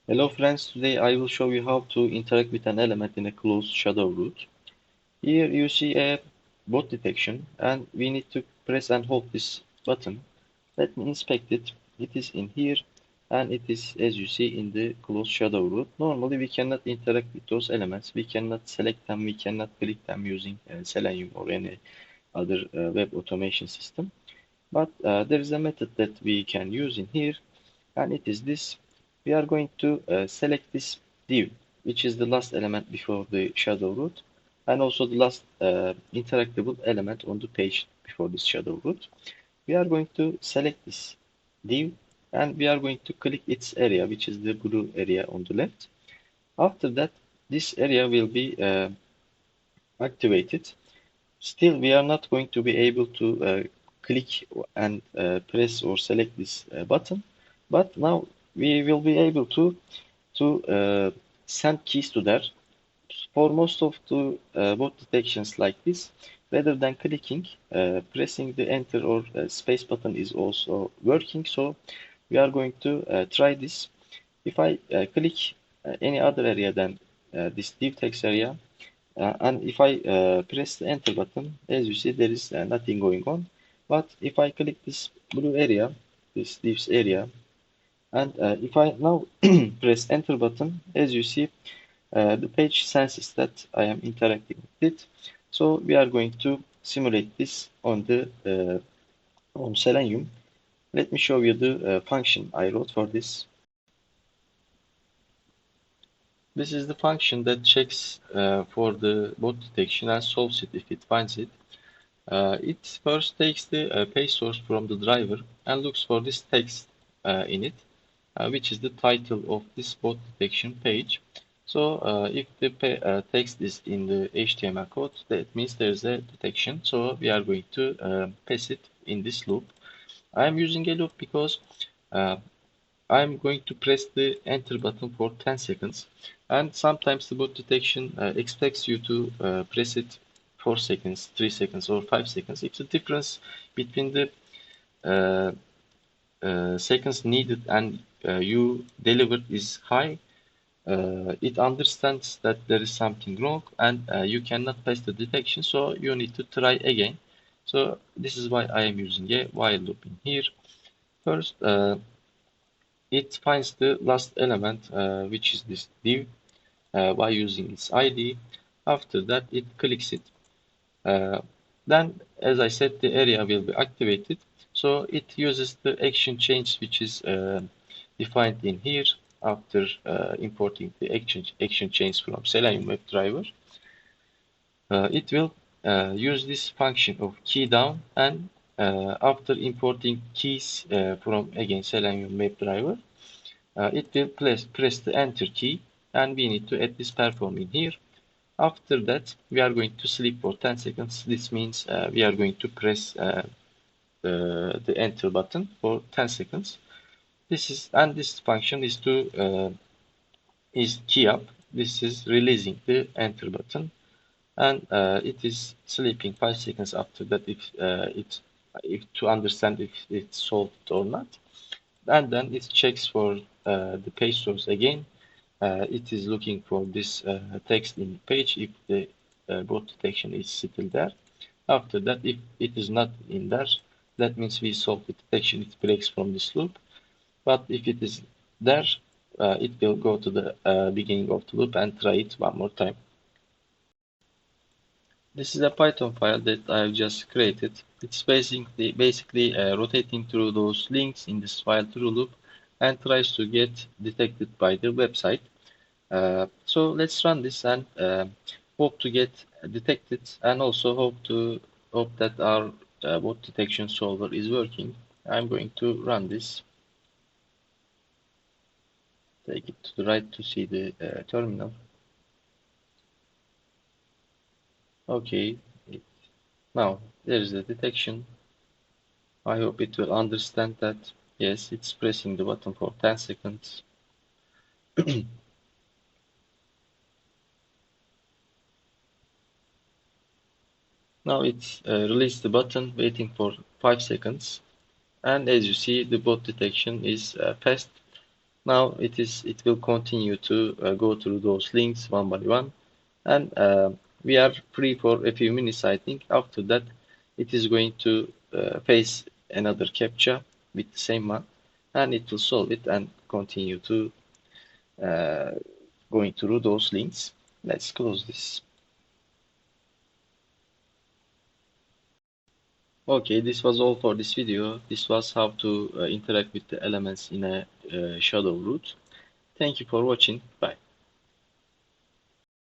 Hello friends, today I will show you how to interact with an element in a closed shadow route. Here you see a bot detection and we need to press and hold this button. Let me inspect it. It is in here and it is as you see in the closed shadow route. Normally we cannot interact with those elements. We cannot select them, we cannot click them using Selenium or any other web automation system. But there is a method that we can use in here and it is this. We are going to select this div, which is the last element before the shadow root, and also the last interactable element on the page before this shadow root. We are going to select this div, and we are going to click its area, which is the blue area on the left. After that, this area will be activated. Still, we are not going to be able to click and press or select this button, but now we will be able to send keys to there. For most of the bot detections like this, rather than clicking, pressing the enter or space button is also working. So we are going to try this. If I click any other area than this div text area, and if I press the enter button, as you see, there is nothing going on. But if I click this blue area, this divs area, and if I now press enter button, as you see, the page senses that I am interacting with it. So we are going to simulate this on the on Selenium. Let me show you the function I wrote for this. This is the function that checks for the bot detection and solves it if it finds it. It first takes the page source from the driver and looks for this text in it, which is the title of this bot detection page. So if the text is in the HTML code, that means there's a detection. So we are going to pass it in this loop. I am using a loop because uh, I'm going to press the enter button for 10 seconds, and sometimes the bot detection expects you to press it 4 seconds, 3 seconds, or 5 seconds. If the difference between the uh, seconds needed and you delivered is high, it understands that there is something wrong and you cannot pass the detection, so you need to try again. So this is why I am using a while loop in here. First, it finds the last element, which is this div, by using its ID. After that, it clicks it. Uh, then, as I said, the area will be activated. So it uses the action chains, which is defined in here after importing the action chains from Selenium WebDriver. It will use this function of key down, and after importing keys from again Selenium WebDriver, it will press the enter key, and we need to add this perform in here. After that, we are going to sleep for 10 seconds. This means we are going to press the enter button for 10 seconds. This function is to key up. This is releasing the enter button, and it is sleeping 5 seconds after that if to understand if it's solved or not. And then it checks for the page source again. It is looking for this text in the page if the bot detection is still there. After that, if it is not in there, that means we solved the detection. It breaks from this loop. But if it is there, it will go to the beginning of the loop and try it one more time. This is a Python file that I've just created. It's basically rotating through those links in this file through loop and tries to get detected by the website. So let's run this and hope to get detected, and also hope that our bot detection solver is working. I'm going to run this. Take it to the right to see the terminal. Okay, now there is a detection. I hope it will understand that. Yes, it's pressing the button for 10 seconds. Now it's released the button, waiting for 5 seconds. And as you see, the bot detection is passed. Now it will continue to go through those links one by one, and we are free for a few minutes, I think. After that, it is going to face another captcha with the same one, and it will solve it and continue to uh, going through those links. Let's close this. Okay, this was all for this video. This was how to interact with the elements in a shadow route. Thank you for watching. Bye.